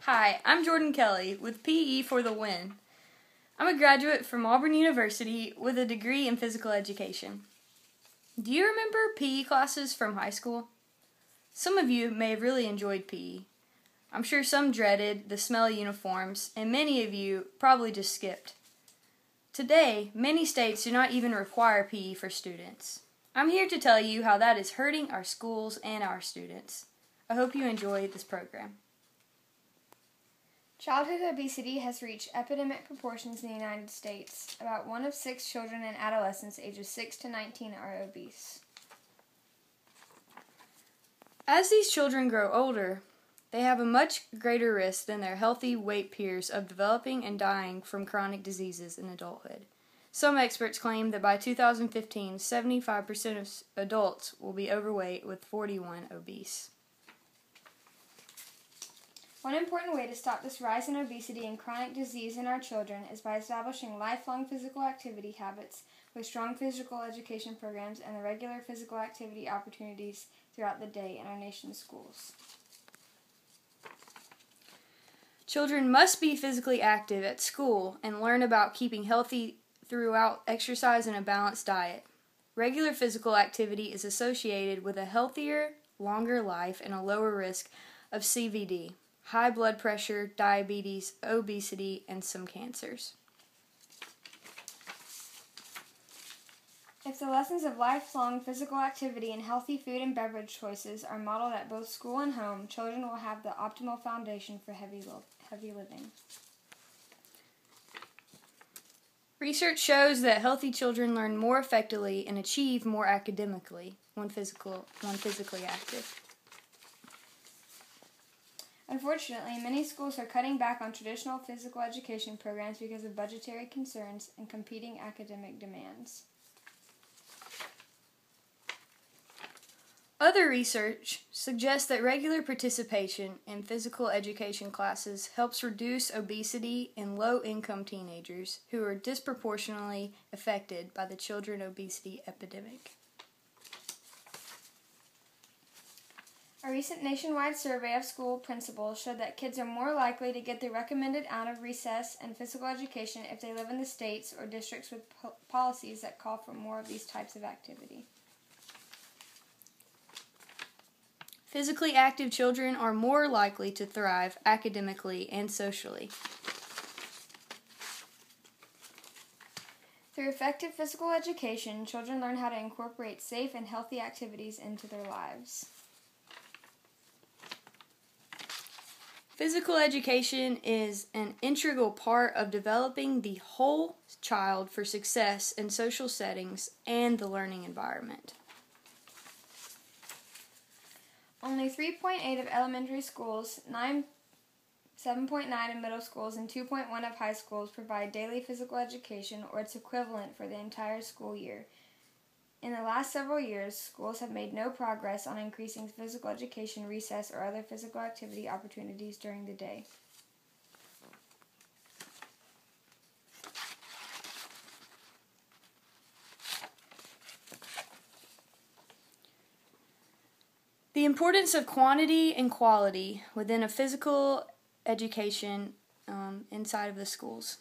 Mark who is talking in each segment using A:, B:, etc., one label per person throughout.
A: Hi, I'm Jordan Kelly with PE for the Win. I'm a graduate from Auburn University with a degree in physical education. Do you remember PE classes from high school? Some of you may have really enjoyed PE. I'm sure some dreaded the smelly uniforms, and many of you probably just skipped. Today, many states do not even require PE for students. I'm here to tell you how that is hurting our schools and our students. I hope you enjoy this program.
B: Childhood obesity has reached epidemic proportions in the United States. About 1 of 6 children and adolescents ages 6 to 19 are obese.
A: As these children grow older, they have a much greater risk than their healthy weight peers of developing and dying from chronic diseases in adulthood. Some experts claim that by 2015, 75% of adults will be overweight with 41 obese.
B: One important way to stop this rise in obesity and chronic disease in our children is by establishing lifelong physical activity habits with strong physical education programs and the regular physical activity opportunities throughout the day in our nation's schools.
A: Children must be physically active at school and learn about keeping healthy throughout exercise and a balanced diet. Regular physical activity is associated with a healthier, longer life and a lower risk of CVD, high blood pressure, diabetes, obesity, and some cancers.
B: If the lessons of lifelong physical activity and healthy food and beverage choices are modeled at both school and home, children will have the optimal foundation for heavy living.
A: Research shows that healthy children learn more effectively and achieve more academically when physically active.
B: Unfortunately, many schools are cutting back on traditional physical education programs because of budgetary concerns and competing academic demands.
A: Other research suggests that regular participation in physical education classes helps reduce obesity in low-income teenagers who are disproportionately affected by the children obesity epidemic.
B: A recent nationwide survey of school principals showed that kids are more likely to get the recommended out of recess and physical education if they live in the states or districts with policies that call for more of these types of activity.
A: Physically active children are more likely to thrive academically and socially.
B: Through effective physical education, children learn how to incorporate safe and healthy activities into their lives.
A: Physical education is an integral part of developing the whole child for success in social settings and the learning environment.
B: Only 3.8 of elementary schools, 7.9 of middle schools, and 2.1 of high schools provide daily physical education or its equivalent for the entire school year. In the last several years, schools have made no progress on increasing physical education, recess, or other physical activity opportunities during the day.
A: The importance of quantity and quality within a physical education inside of the schools.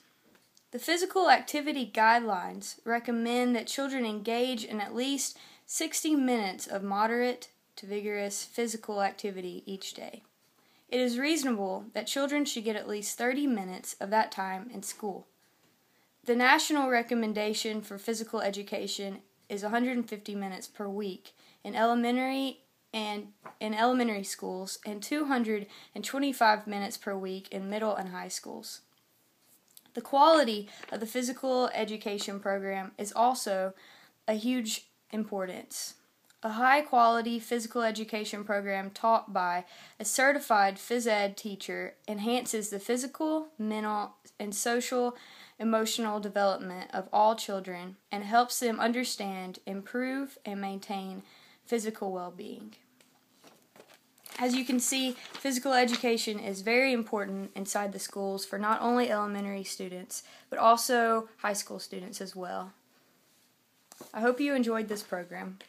A: The physical activity guidelines recommend that children engage in at least 60 minutes of moderate to vigorous physical activity each day. It is reasonable that children should get at least 30 minutes of that time in school. The national recommendation for physical education is 150 minutes per week in elementary schools and 225 minutes per week in middle and high schools. The quality of the physical education program is also a huge importance. A high-quality physical education program taught by a certified phys ed teacher enhances the physical, mental, and social emotional development of all children and helps them understand, improve, and maintain physical well-being. As you can see, physical education is very important inside the schools for not only elementary students, but also high school students as well. I hope you enjoyed this program.